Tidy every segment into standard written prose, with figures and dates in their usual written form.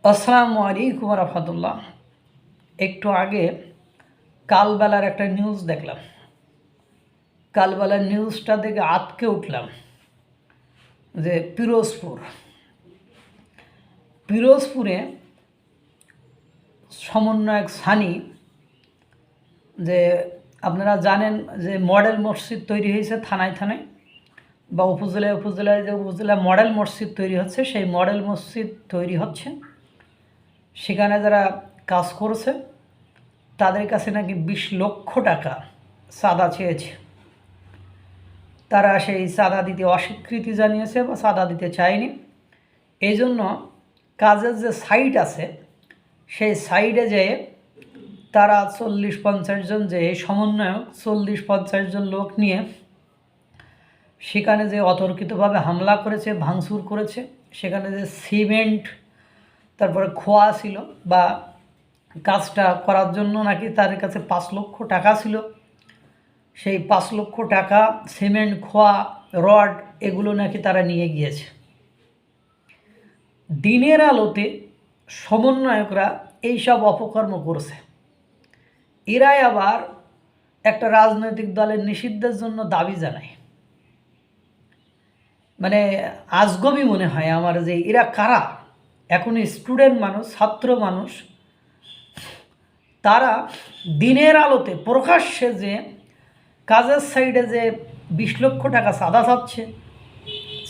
আসসালামু আলাইকুম রহমতুল্লাহ। একটু আগে কালবেলার একটা নিউজ দেখলাম। কালবেলার নিউজটা দেখে আঁতকে উঠলাম যে পিরোজপুরে সমন্বয়ক সানি, যে আপনারা জানেন যে মডেল মসজিদ তৈরি হয়েছে থানায় থানায় বা উপজেলায় উপজেলায়, যে উপজেলা মডেল মসজিদ তৈরি হচ্ছে, সেই মডেল মসজিদ তৈরি হচ্ছে। সেখানে যারা কাজ করছে তাদের কাছে নাকি 20 লক্ষ টাকা চাঁদা চেয়েছে। তারা সেই চাঁদা দিতে অস্বীকৃতি জানিয়েছে বা চাঁদা দিতে চায়নি। এই জন্য কাজের যে সাইট আছে সেই সাইডে যেয়ে তারা 40-50 জন, যে সমন্বয়ক 40-50 জন লোক নিয়ে সেখানে যে অতর্কিতভাবে হামলা করেছে, ভাঙচুর করেছে। সেখানে যে সিমেন্ট, তারপরে খোয়া ছিল, বা কাজটা করার জন্য নাকি তাদের কাছে 5 লক্ষ টাকা ছিল। সেই 5 লক্ষ টাকা, সিমেন্ট, খোয়া, রড, এগুলো নাকি তারা নিয়ে গিয়েছে। দিনের আলোতে সমন্বয়করা এইসব অপকর্ম করছে। এরাই আবার একটা রাজনৈতিক দলের নিষিদ্ধের জন্য দাবি জানায়। মানে আজগবি মনে হয় আমার যে এরা কারা। এখন স্টুডেন্ট মানুষ, ছাত্র মানুষ, তারা দিনের আলোতে প্রকাশ্যে যে কাজের সাইডে যে 20 লক্ষ টাকা চাঁদা চাচ্ছে,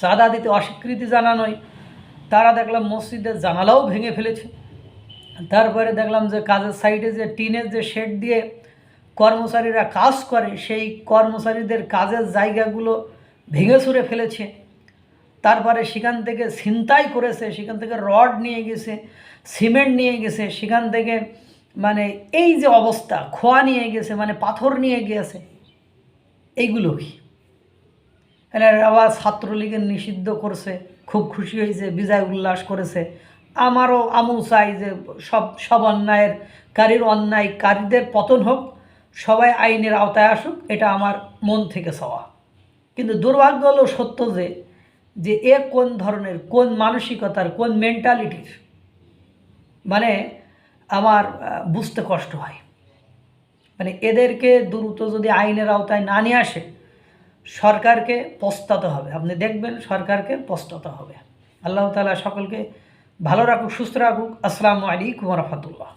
চাঁদা দিতে অস্বীকৃতি জানানোয় তারা দেখলাম মসজিদের জানালাও ভেঙে ফেলেছে। তারপরে দেখলাম যে কাজের সাইডে যে টিনের যে শেড দিয়ে কর্মচারীরা কাজ করে, সেই কর্মচারীদের কাজের জায়গাগুলো ভেঙে ছুঁড়ে ফেলেছে। তারপরে সেখান থেকে ছিনতাই করেছে, সেখান থেকে রড নিয়ে গেছে, সিমেন্ট নিয়ে গেছে, সেখান থেকে মানে এই যে অবস্থা, খোয়া নিয়ে গেছে, মানে পাথর নিয়ে গিয়েছে। এইগুলো কি আবার ছাত্রলীগের নিষিদ্ধ করছে, খুব খুশি হয়েছে, বিজয় উল্লাস করেছে। আমও চাই যে সব অন্যায়কারীদের পতন হোক, সবাই আইনের আওতায় আসুক, এটা আমার মন থেকে চাওয়া। কিন্তু দুর্ভাগ্য হলো সত্য যে এ কোন ধরনের, কোন মানসিকতার, কোন মেন্টালিটির, মানে আমার বুঝতে কষ্ট হয়। মানে এদেরকে দ্রুত যদি আইনের আওতায় না নিয়ে আসে, সরকারকে পস্তাতে হবে। আপনি দেখবেন সরকারকে পস্তাতে হবে। আল্লাহ তাআলা সকলকে ভালো রাখুক, সুস্থ রাখুক। আসসালামু আলাইকুম রহমতুল্লাহ।